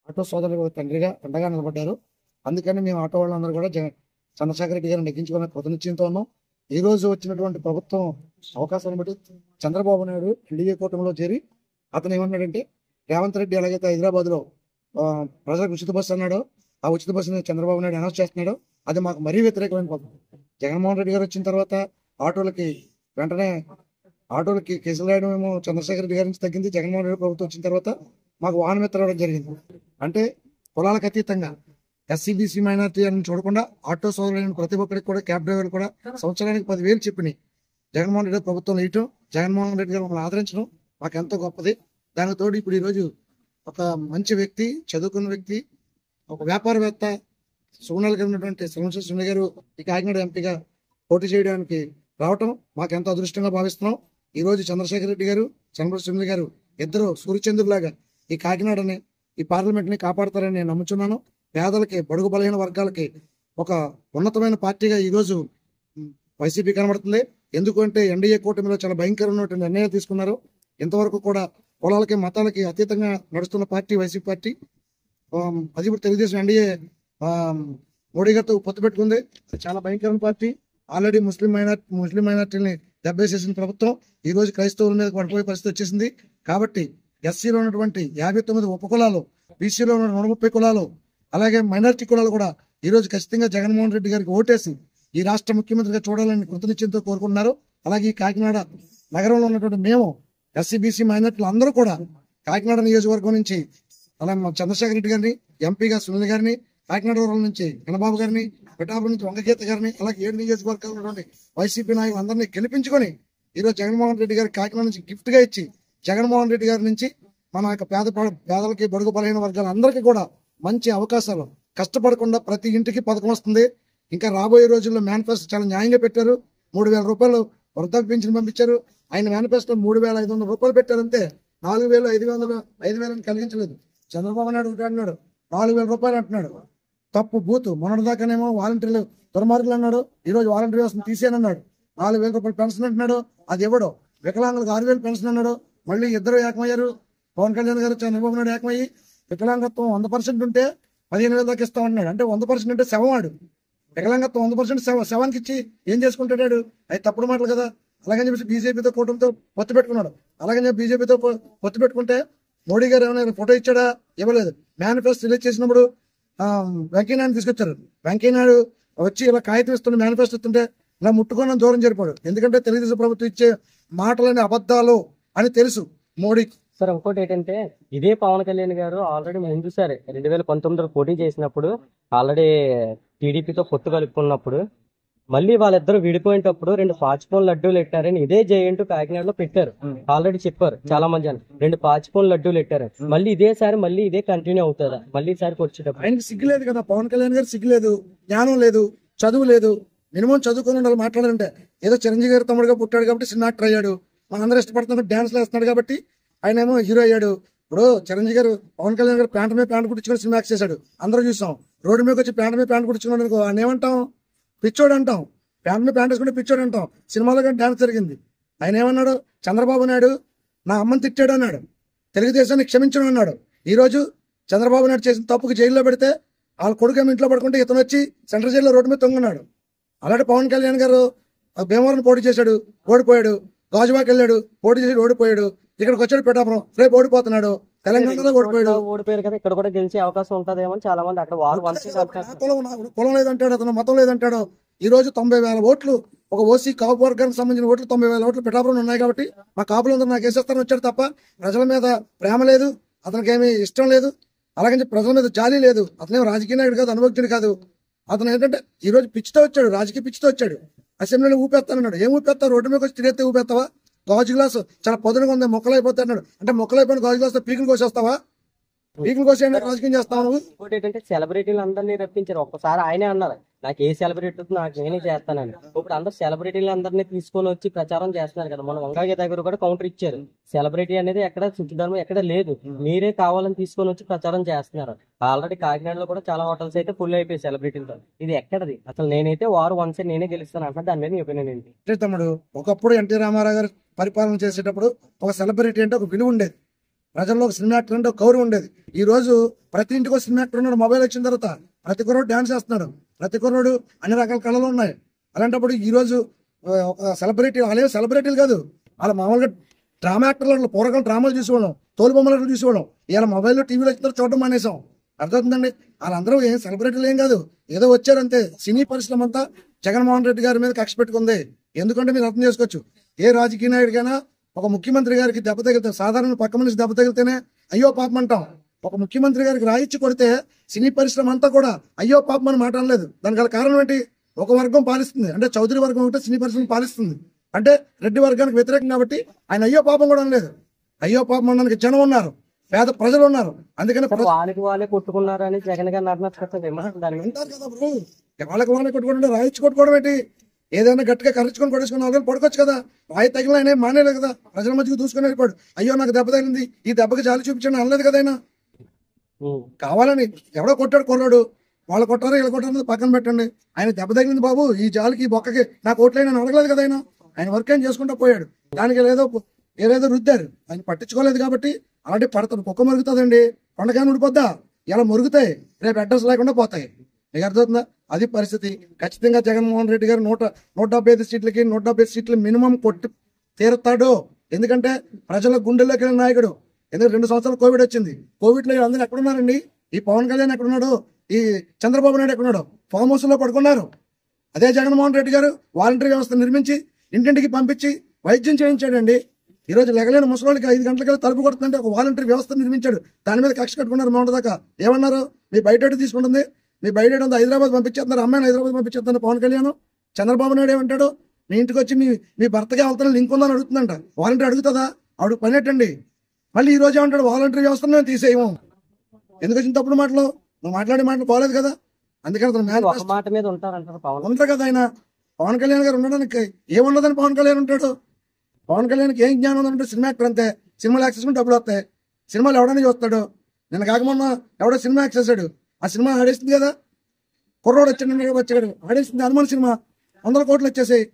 Auto సోదరులకు తండ్రిగా అండగా నిలబడ్డారు. అందుకని మేము ఆటో వాళ్ళందరూ కూడా చంద్రశేఖర రెడ్డి గారిని నెగ్గించుకునే కృతనిశ్చయంతో ఉన్నాం. ఈ రోజు వచ్చినటువంటి ప్రభుత్వం అవకాశాన్ని బట్టి చంద్రబాబు నాయుడు ఎన్డీఏ కూటమిలో చేరి అతను ఏమన్నాడంటే, రేవంత్ రెడ్డి ఎలాగైతే హైదరాబాద్ లో ప్రజలకు ఉచిత బస్సు అన్నాడో, ఆ ఉచిత బస్సుని చంద్రబాబు నాయుడు అనౌన్స్ చేస్తున్నాడో అది మాకు మరీ వ్యతిరేకమైన పద్ధతి. జగన్మోహన్ రెడ్డి గారు వచ్చిన తర్వాత ఆటోలకి వెంటనే కేసులు రాయడం ఏమో చంద్రశేఖర రెడ్డి గారి నుంచి తగ్గింది. జగన్మోహన్ రెడ్డి ప్రభుత్వం వచ్చిన తర్వాత మాకు వాహనం ఎత్తడం జరిగింది. అంటే కులాలకు అతీతంగా ఎస్సీబీసీ మైనార్టీ అని చూడకుండా ఆటో సోదరులైన ప్రతి ఒక్కరికి కూడా, క్యాబ్ డ్రైవర్లు కూడా సంవత్సరానికి 10,000 చెప్పినాయి జగన్మోహన్ రెడ్డి ప్రభుత్వం వేయటం, జగన్మోహన్ రెడ్డి గారు మమ్మల్ని ఆదరించడం మాకు ఎంతో గొప్పది. దానికి తోడు ఇప్పుడు ఈరోజు ఒక మంచి వ్యక్తి, చదువుకున్న వ్యక్తి, ఒక వ్యాపారవేత్త సుగుణాలు కలిగినటువంటి శ్రీనివాస సుమణి గారు ఈ కాకినాడ ఎంపీగా పోటీ చేయడానికి రావటం మాకు ఎంతో అదృష్టంగా భావిస్తున్నాం. ఈ రోజు చంద్రశేఖర రెడ్డి గారు, శ్రీనివాస సుమణి గారు ఇద్దరు సూర్యచంద్రులాగా ఈ కాకినాడని, ఈ పార్లమెంట్ ని కాపాడతారని నేను నమ్ముచున్నాను. పేదలకి, బడుగు బలహీన వర్గాలకి ఒక ఉన్నతమైన పార్టీగా ఈ రోజు వైసీపీ కనబడుతుంది. ఎందుకంటే ఎన్డీఏ కూటమిలో చాలా భయంకరమైనటువంటి నిర్ణయాలు తీసుకున్నారు. ఇంతవరకు కూడా కులాలకి, మతాలకి అతీతంగా నడుస్తున్న పార్టీ వైసీపీ పార్టీ. అది ఇప్పుడు తెలుగుదేశం ఎన్డీఏ మోడీ గారితో పొత్తు పెట్టుకుంది. చాలా భయంకరమైన పార్టీ. ఆల్రెడీ ముస్లిం మైనార్టీని దెబ్బేసేసిన ప్రభుత్వం ఈ రోజు క్రైస్తవుల మీద పడిపోయే పరిస్థితి వచ్చేసింది. కాబట్టి ఎస్సీలో ఉన్నటువంటి 59 ఉపకులాలు, బీసీలో ఉన్న 130 కులాలు, అలాగే మైనార్టీ కులాలు కూడా ఈ రోజు ఖచ్చితంగా జగన్మోహన్ రెడ్డి గారికి ఓటేసి ఈ రాష్ట్ర ముఖ్యమంత్రిగా చూడాలని కృతనిశ్చయంతో కోరుకుంటున్నారు. అలాగే ఈ కాకినాడ నగరంలో ఉన్నటువంటి మేము ఎస్సీ బీసీ మైనార్టీలు అందరూ కూడా కాకినాడ నియోజకవర్గం నుంచి అలాగే చంద్రశేఖర రెడ్డి గారిని, ఎంపీగా సునీల్ గారిని, కాకినాడ రూరల్ నుంచి గణబాబు గారిని, పిఠాపురం నుంచి వంగగీత గారిని, అలాగే 7 నియోజకవర్గాలు ఉన్నటువంటి వైసీపీ నాయకులు అందరినీ గెలిపించుకొని ఈరోజు జగన్మోహన్ రెడ్డి గారి కాకినాడ నుంచి గిఫ్ట్ గా ఇచ్చి, జగన్మోహన్ రెడ్డి గారి నుంచి మన యొక్క పేదలకి, బడుగు బలహీన వర్గాలందరికీ కూడా మంచి అవకాశాలు, కష్టపడకుండా ప్రతి ఇంటికి పథకం వస్తుంది. ఇంకా రాబోయే రోజుల్లో మేనిఫెస్టో చాలా న్యాయంగా పెట్టారు. 3,000 రూపాయలు వృద్ధాప్య పింఛన్ పంపించారు. ఆయన మేనిఫెస్టో 3,500 రూపాయలు పెట్టారంతే. 4,000, 5,000 అని కలిగించలేదు. చంద్రబాబు నాయుడు ఒకటి అన్నాడు, 4,000 రూపాయలు అంటున్నాడు. తప్పు, బూతు. మొన్నటిదాకానేమో వాలంటీర్లు దుర్మార్గులు అన్నాడు, ఈ రోజు వాలంటీర్ వ్యవస్థను తీసేనన్నాడు. 4,000 రూపాయలు పెన్షన్ అంటున్నాడు, అది ఇవ్వడు. వికలాంగులకు 6,000 పెన్షన్ అన్నాడు, మళ్ళీ ఇద్దరు ఏకమయ్యారు. పవన్ కళ్యాణ్ గారు, చంద్రబాబు నాయుడు ఏకమయ్యి వికలాంగత్వం 100% ఉంటే 15,000 దాకా ఇస్తామన్నాడు. అంటే 100% అంటే శవమాడు. వికలాంగత్వం 100% శవానికి ఇచ్చి ఏం చేసుకుంటాడు? అది తప్పుడు మాటలు కదా. అలాగని చెప్పి బీజేపీతో కూటమితో పొత్తు పెట్టుకున్నాడు. అలాగని చెప్పి బీజేపీతో పొత్తు పెట్టుకుంటే మోడీ గారు ఏమైనా ఫోటో ఇచ్చాడా? ఇవ్వలేదు. మేనిఫెస్టో రిలీజ్ చేసినప్పుడు వెంకయ్యనాయుడు తీసుకొచ్చారు. వెంకయ్యనాయుడు వచ్చి ఇలా కాగితం ఇస్తుంటే, మేనిఫెస్టో ఇస్తుంటే ఇలా ముట్టుకున్న దూరం జరిపాడు. ఎందుకంటే తెలుగుదేశం ప్రభుత్వం ఇచ్చే మాటలని అబద్ధాలు అని తెలుసు మోడీకి. సార్, ఇంకోటి ఏంటంటే ఇదే పవన్ కళ్యాణ్ గారు ఆల్రెడీ ముందు సరే 2019లో పోటీ చేసినప్పుడు, ఆల్రెడీ టీడీపీతో పొత్తు కలుపుకున్నప్పుడు, మళ్ళీ వాళ్ళిద్దరు విడిపోయేటప్పుడు 2 పాచిపోన్ లడ్డూలు పెట్టారని ఇదే జయంట్ కాకినాడలో పెట్టారు. ఆల్రెడీ చెప్పారు చాలా మంది అని, 2 పాచిపోన్ లడ్డూలు పెట్టారు. మళ్ళీ ఇదే కంటిన్యూ అవుతుందా? మళ్ళీ ఈసారికి వచ్చేటప్పుడు ఆయనకి సిగ్గులేదు కదా. పవన్ కళ్యాణ్ గారు సిగ్గులేదు, జ్ఞానం లేదు, చదువు లేదు. మినిమం చదువుకుని వాళ్ళు మాట్లాడాలంటే ఏదో చిరంజీవి గారు తమ్ముడుగా పుట్టాడు కాబట్టి సినిమా యాక్టర్ అయ్యాడు. మనందరూ ఇష్టపడుతున్నారు, డాన్స్లు వేస్తున్నాడు కాబట్టి ఆయన ఏమో హీరో అయ్యాడు. ఇప్పుడు చిరంజీవి గారు, పవన్ కళ్యాణ్ గారు ప్యాంట్ మీద ప్యాంట్ కుట్టించుకొని సినిమా యాక్ట్ చేశాడు, అందరూ చూసాం. రోడ్డు మీద వచ్చి ప్యాంట్ మీద ప్యాంట్ కుట్టించుకున్నాడు అనుకో, ఆయన ఏమంటాం? పిచ్చోడు అంటాం. ప్యాంట్ మీద ప్యాంట్ వేసుకుంటే పిచ్చోడు అంటాం. సినిమాలో కానీ డాన్స్ జరిగింది. ఆయన ఏమన్నాడు? చంద్రబాబు నాయుడు నా అమ్మని తిట్టాడు అన్నాడు, తెలుగుదేశాన్ని క్షమించడం అన్నాడు. ఈ రోజు చంద్రబాబు నాయుడు చేసిన తప్పుకు జైల్లో పెడితే వాళ్ళ కొడుకు ఇంట్లో పడుకుంటే ఇతను వచ్చి సెంట్రల్ జైల్లో రోడ్డు మీద తొంగున్నాడు. అలాంటి పవన్ కళ్యాణ్ గారు భీమవరం పోటీ చేశాడు, ఓడిపోయాడు. గాజువాకి వెళ్ళాడు, పోటీ చేసి ఓడిపోయాడు. ఇక్కడికి వచ్చాడు పిఠాపురం, రేపు ఓడిపోతున్నాడు. తెలంగాణలో ఓడిపోయారు కదా, ఇక్కడ కూడా గెలిచే అవకాశం ఉంటుందేమో. చాలా మంది అక్కడ కులం లేదంటాడు, అతను మతం లేదంటాడు. ఈ రోజు 90,000 ఓట్లు, ఒక ఓసీ కాపు వర్గానికి సంబంధించిన ఓట్లు 90,000 ఓట్లు పిఠాపురం ఉన్నాయి కాబట్టి మా కాపులందరూ నాకు వేసేస్తారని వచ్చాడు తప్ప ప్రజల మీద ప్రేమ లేదు, అతనికి ఏమీ ఇష్టం లేదు. అలాగని ప్రజల మీద జాలి లేదు. అతనేం రాజకీయ నాయుడు కాదు, అనుభక్తుడు కాదు. అతను ఏంటంటే ఈ రోజు పిచ్చితో వచ్చాడు, రాజకీయ పిచ్చితో వచ్చాడు. అసెంబ్లీలో ఊపేస్తానన్నాడు. ఏం ఊపేస్తావు? రోడ్డు మీద వచ్చి తిరిగితే ఊపేస్తావా? గాజు గ్లాసు చాలా పొద్దునగా ఉంది, మొక్కలు అయిపోతా అన్నాడు. అంటే మొక్కలు అయిపోయిన గాజు గ్లాస్ పీకులు కోసేస్తావా? పీకులు కోసి రాజకీయం చేస్తావు. ఇంకోటి ఏంటంటే సెలబ్రిటీలు అందరినీ రప్పించారు. ఒక్కసారి ఆయనే అన్నారు, నాకు ఏ సెలబ్రిటీ నాకు నేనే చేస్తానని. ఇప్పుడు అందరు సెలబ్రిటీలు అందరినీ తీసుకొని వచ్చి ప్రచారం చేస్తున్నారు కదా. మన వంగాగే దగ్గర కూడా కౌంటర్ ఇచ్చారు, సెలబ్రిటీ అనేది ఎక్కడ ధర్మం ఎక్కడ లేదు, మీరే కావాలని తీసుకొని వచ్చి ప్రచారం చేస్తున్నారు. ఆల్రెడీ కాకినాడలో కూడా చాలా హోటల్స్ అయితే ఫుల్ అయిపోయాయి సెలబ్రిటీలతో. ఇది ఎక్కడది అసలు? నేనైతే వారు వన్ సైడ్ నేనే గెలుస్తాను అంటున్నా. దాని మీద మీ ఒపీనియన్ ఏంటి? తమ్ముడు, ఒకప్పుడు ఎన్టీ రామారావు గారు పరిపాలన చేసేటప్పుడు ఒక సెలబ్రిటీ అంటే ఒక విలువ ఉండేది. ప్రజల్లో ఒక సినిమా యాక్టర్ అంటే ఒక గౌరవం ఉండేది. ఈ రోజు ప్రతి ఇంటికి ఒక సినిమా యాక్టర్ ఉన్నాడు. మొబైల్ వచ్చిన తర్వాత ప్రతి కుర్రోడు డాన్స్ చేస్తున్నాడు, ప్రతి కుర్రోడు అన్ని రకాల కళలు ఉన్నాయి. అలాంటప్పుడు ఈ రోజు ఒక సెలబ్రిటీ, వాళ్ళే సెలబ్రిటీలు కాదు, వాళ్ళ మామూలుగా డ్రామా యాక్టర్లు, పూర్వకాలం డ్రామాలు చూసేవాళ్ళం, తోలుబొమ్మలు చూసేవాళ్ళం. ఇలా మొబైల్లో టీవీలో వచ్చిన చూడడం మానేసాం. అర్థమవుతుందండి? వాళ్ళందరూ ఏం సెలబ్రిటీలు ఏం కాదు, ఏదో వచ్చారంతే. సినీ పరిశ్రమ అంతా జగన్మోహన్ రెడ్డి గారి మీద కక్ష పెట్టుకుంది. ఎందుకంటే మీరు అర్థం చేసుకోవచ్చు, ఏ రాజకీయ నాయుడికైనా ఒక ముఖ్యమంత్రి గారికి దెబ్బ తగిలితే, సాధారణ పక్క మనిషి దెబ్బ తగిలితేనే అయ్యో పాపం అంటాం. ఒక ముఖ్యమంత్రి గారికి రాయిచ్చి కొడితే సినీ పరిశ్రమ అంతా కూడా అయ్యో పాపం అని మాట అనలేదు. దానికి గల కారణం ఏంటి? ఒక వర్గం పాలిస్తుంది, అంటే చౌదరి వర్గం ఒకటే సినీ పరిశ్రమ పాలిస్తుంది, అంటే రెడ్డి వర్గానికి వ్యతిరేకం కాబట్టి ఆయన అయ్యో పాపం కూడా అనలేదు. అయ్యో పాపం అనడానికి జనం ఉన్నారు, పేద ప్రజలు ఉన్నారు. అందుకని వాళ్ళకి వాళ్ళే కొట్టుకున్నారు అని జగన్ గారిని అర్థం విమర్శలు దాని మీద అంటారు కదా బ్రో. వాళ్ళకి వాళ్ళని కొట్టుకుంటే రాయిచ్చి కొట్టుకోవడం ఏంటి? ఏదైనా గట్టిగా కర్రించుకొని కొట్టేసుకుని వాళ్ళని పడుకోవచ్చు కదా. రాయి తగిలిన ఆయన మానేలేదు కదా, ప్రజల మధ్యకి దూసుకొని వెళ్ళిపోయాడు. అయ్యో నాకు దెబ్బ తగిలింది, ఈ దెబ్బకి జాలి చూపించండి అనలేదు కదా ఆయన. కావాలని ఎవడో కొట్టాడు కుర్రాడు, వాళ్ళు కొట్టారు వీళ్ళు కొట్టారు పక్కన పెట్టండి. ఆయన దెబ్బ తగిలింది బాబు, ఈ జాలికి ఈ బొక్కకి నాకు ఓట్లైనా అడగలేదు కదా ఆయన. ఆయన వర్క్ ఏం చేసుకుంటూ పోయాడు. దానికి ఏదేదో రుద్దారు, ఆయన పట్టించుకోలేదు కాబట్టి అలాంటి పడతాడు. కుక్క మరుగుతుందండి, కొండకాయ ఉడిపోద్దా, ఇలా మురుగుతాయి, రేపు అడ్రస్ లేకుండా పోతాయి. మీకు అర్థమవుతుందా? అది పరిస్థితి. ఖచ్చితంగా జగన్మోహన్ రెడ్డి గారు 175 సీట్లకి 170 సీట్లు మినిమం కొట్టి తీరుతాడు. ఎందుకంటే ప్రజల గుండెల్లోకి వెళ్ళిన నాయకుడు. ఎందుకంటే 2 సంవత్సరాలు కోవిడ్ వచ్చింది. కోవిడ్ లో అందరూ ఎక్కడున్నారండి? ఈ పవన్ కళ్యాణ్ ఎక్కడున్నాడు? ఈ చంద్రబాబు నాయుడు ఎక్కడున్నాడు? ఫామ్ హౌస్ లో పడుకున్నారు. అదే జగన్మోహన్ రెడ్డి గారు వాలంటీర్ వ్యవస్థ నిర్మించి ఇంటింటికి పంపించి వైద్యం చేయించాడండి. ఈ రోజు లెగలేని ముసలికి 5 గంటలకి తలుపు కొడుతుంటే ఒక వాలంటీర్ వ్యవస్థ నిర్మించాడు. దాని మీద కక్ష కట్టుకున్నారు మొన్న దాకా. ఏమన్నారు? మీ బయట తీసుకుంటుంది, మీ బయట ఉంది, హైదరాబాద్ పంపించేస్తున్నారు, అమ్మాయిని హైదరాబాద్ పంపించేస్తున్నారు పవన్ కళ్యాణ్. చంద్రబాబు నాయుడు ఏమంటాడు? మీ ఇంటికి వచ్చి మీ భర్తకి వెళ్తాను లింక్ ఉందని అడుగుతుందంట. వాలంటీర్ అడుగుతుందా? ఆవిడ పని ఏంటండి? మళ్ళీ ఈ రోజు ఏమంటాడు? వాలంటీర్ వ్యవస్థను తీసేయము. ఎందుకు వచ్చిన తప్పుడు మాటలు? నువ్వు మాట్లాడే మాటలు పోలేదు కదా. అందుకని ఒక మాట మీద ఉంటారంటారు పవన్. ఉంటారు కదా ఆయన. పవన్ కళ్యాణ్ గారు ఉండడానికి ఏమున్నదని పవన్ కళ్యాణ్ ఉంటాడు. పవన్ కళ్యాణ్కి ఏం జ్ఞానం ఉందంటే సినిమా యాక్టర్ అంతే. సినిమాలు యాక్ట్ చేసుకుని డబ్బులు వస్తాయి. సినిమాలు ఎవడని చూస్తాడు? నిన్న కాకమొన్న ఎవడో సినిమా యాక్ట్ చేశాడు, ఆ సినిమా ఆడేస్తుంది కదా. కుర్రోడు వచ్చాడు ఆడేస్తుంది, హనుమాన్ సినిమా 100 కోట్లు వచ్చేసాయి,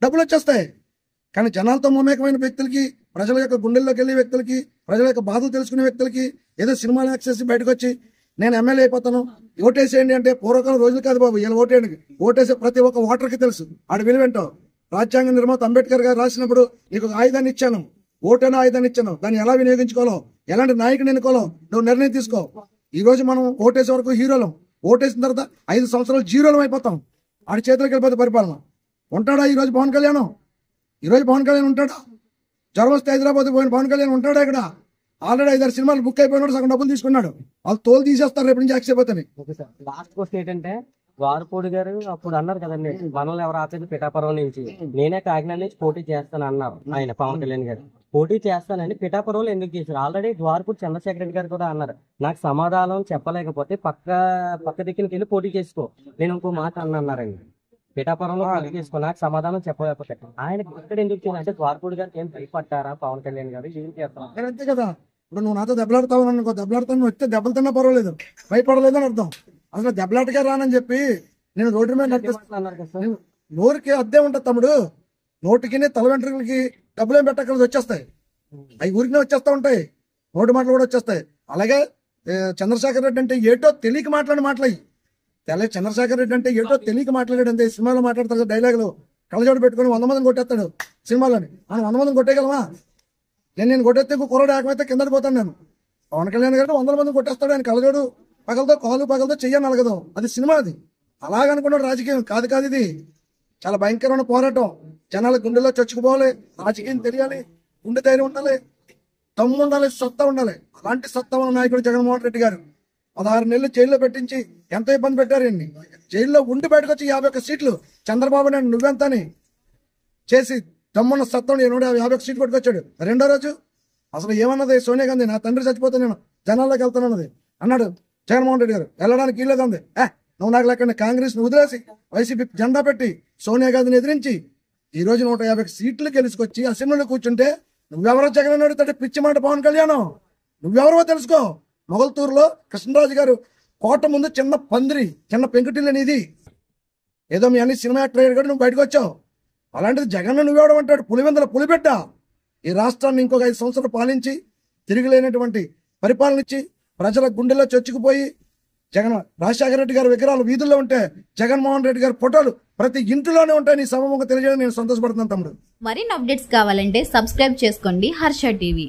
డబ్బులు వచ్చేస్తాయి. కానీ జనాలతో మమేకమైన వ్యక్తులకి, ప్రజల యొక్క గుండెల్లోకి వెళ్ళే వ్యక్తులకి, ప్రజల యొక్క బాధలు తెలుసుకునే వ్యక్తులకి ఏదో సినిమాలు యాక్ట్ చేసి బయటకు వచ్చి నేను ఎమ్మెల్యే అయిపోతాను, ఓటేసేయండి అంటే పూర్వకాలం రోజులు కాదు బాబు. ఇలా ఓటేయండి, ఓటేసే ప్రతి ఒక్క ఓటర్కి తెలుసు ఆడు విలువేంటో. రాజ్యాంగ నిర్మాత అంబేద్కర్ గారు రాసినప్పుడు నీకు ఒక ఆయుధాన్ని ఇచ్చాను, ఓటైన ఆయుధాన్ని ఇచ్చాను, దాన్ని ఎలా వినియోగించుకోవాలో, ఎలాంటి నాయకుని ఎన్నుకోవాలో నువ్వు నిర్ణయం తీసుకో. ఈ రోజు మనం ఓటేసే వరకు హీరోలం, ఓటేసిన తర్వాత 5 సంవత్సరాలు జీరోలం అయిపోతాం. ఆడి చేతులకు వెళ్ళిపోతే పరిపాలన. ఉంటాడా ఈ రోజు పవన్ కళ్యాణ్? ఈ రోజు పవన్ కళ్యాణ్ ఉంటాడా? జ్వరం వస్తే హైదరాబాద్ పోయిన పవన్ కళ్యాణ్ ఉంటాడా ఇక్కడ? ఆల్రెడీ 5-6 సినిమాలు బుక్ అయిపోయినాడు, సగం డబ్బులు తీసుకున్నాడు. వాళ్ళు తోలు తీసేస్తారు రేపు నుంచి యాక్సిపోతాయి. లాస్ట్ క్వశ్చన్ ఏంటంటే, వారపూడి గారు అప్పుడు అన్నారు కదండి, మనల్ని ఎవరు ఆపేది పిఠాపురం నుంచి, నేనే కాకినాడ నుంచి పోటీ చేస్తాను అన్నారు ఆయన పవన్ కళ్యాణ్ గారు. పోటీ చేస్తానని పిఠాపురంలో ఎందుకు చేశారు? ఆల్రెడీ ద్వారపూడి చంద్రశేఖర్ రెడ్డి గారు కూడా అన్నారు, నాకు సమాధానం చెప్పలేకపోతే పక్క దిక్కునికి వెళ్ళి పోటీ చేసుకో, నేను ఇంకో మాట అన్నారండి. పిఠాపురంలో పోటీ చేసుకో, నాకు సమాధానం చెప్పలేకపోతే. ఆయన ఇక్కడ ఎందుకు చేయాలంటే ద్వారపూడి గారికి ఏం భయపడ్డారా పవన్ కళ్యాణ్ గారు? ఏం చేస్తాను అంతే కదా. ఇప్పుడు నువ్వు నాతో దెబ్బలాడతావు, నన్ను దెబ్బలాడతాను, వస్తే దెబ్బలు తిన్నా పర్వాలేదు, భయపడలేదు అని అర్థం. అసలు దెబ్బలాటగా రానని చెప్పి నేను రోడ్డు మీద అన్నారు కదా సార్. నోరుకి అద్దే ఉంటుంది తమ్ముడు. నోటికి తల వెంట్రుకలకి డబ్బులు ఏం పెట్టక్కర్లేదు, వచ్చేస్తాయి. అవి ఊరికినే వచ్చేస్తా ఉంటాయి, నోటి మాటలు కూడా వచ్చేస్తాయి. అలాగే చంద్రశేఖర్ రెడ్డి అంటే ఏటో తెలియక మాట్లాడి మాటలయ్యి. చంద్రశేఖర్ రెడ్డి అంటే ఏటో తెలియక మాట్లాడాడు అంతే. సినిమాలో మాట్లాడతాడు డైలాగులు, కళ్ళజోడు పెట్టుకుని 100 మందిని కొట్టేస్తాడు సినిమాలోని. మనం 100 మందిని కొట్టేయగలమా? నేను కొట్టేస్తే కుర్రోడు ఏకమైతే కిందకి పోతాను నేను. పవన్ కళ్యాణ్ గారు 100 మందిని కొట్టేస్తాడు. ఆయన కళ్ళజోడు పగలతో, కాలు పగలతో, చెయ్యని నలగదు. అది సినిమా. అది అలాగనుకున్నాడు. రాజకీయం కాదు కాదు, ఇది చాలా భయంకరమైన పోరాటం. జనాల గుండెల్లో చొచ్చుకుపోవాలి, రాజకీయం తెలియాలి, గుండె ధైర్యం ఉండాలి, దమ్ము ఉండాలి, సత్తా ఉండాలి. అలాంటి సత్తా ఉన్న నాయకుడు జగన్మోహన్ రెడ్డి గారు. 16 నెలలు జైల్లో పెట్టించి ఎంత ఇబ్బంది పెట్టారు. ఎన్ని జైల్లో ఉండి బయటకు వచ్చి 51 సీట్లు చంద్రబాబు నాయుడు నువ్వెంతని చేసి దమ్మున్న సత్తా 51 సీట్లు పట్టుకొచ్చాడు. రెండో రోజు అసలు ఏమన్నది సోనియా గాంధీ, నా తండ్రి చచ్చిపోతే నేను జనాల్లోకి వెళ్తానన్నది అన్నాడు జగన్మోహన్ రెడ్డి గారు. వెళ్ళడానికి వీల్లేదంది. నువ్వు నాకు లెక్క కాంగ్రెస్ ను వదిలేసి వైసీపీ జెండా పెట్టి సోనియా గాంధీని ఎదిరించి ఈ రోజు 150 సీట్లు గెలుచుకొచ్చి అసెంబ్లీలో కూర్చుంటే నువ్వెవరో జగన్ అడుగుతాడు. పిచ్చి మాట పవన్ కళ్యాణ్, నువ్వెవరో తెలుసుకో. మొగల్తూరులో కృష్ణరాజు గారు కోట ముందు చిన్న పందిరి, చిన్న పెంకుటిల్లని ఇది. ఏదో మీ అన్ని సినిమా యాక్టర్ అయ్యాడు నువ్వు బయటకు వచ్చావు. అలాంటిది జగన్ నువ్వెవడం అంటాడు? పులివెందుల పులిబిడ్డ. ఈ రాష్ట్రాన్ని ఇంకొక 5 సంవత్సరాలు పాలించి తిరిగిలేనటువంటి పరిపాలన ఇచ్చి ప్రజల గుండెల్లో చొచ్చుకుపోయి రాజశేఖర రెడ్డి గారి విగ్రహాలు వీధుల్లో ఉంటే జగన్మోహన్ రెడ్డి గారి ఫోటోలు ప్రతి ఇంటిలోనే ఉంటాయని సభముఖంగా తెలియజేయడం నేను సంతోషపడుతున్నాను తమ్ముడు. మరిన్ని అప్డేట్స్ కావాలంటే సబ్స్క్రైబ్ చేసుకోండి హర్ష టీవీ.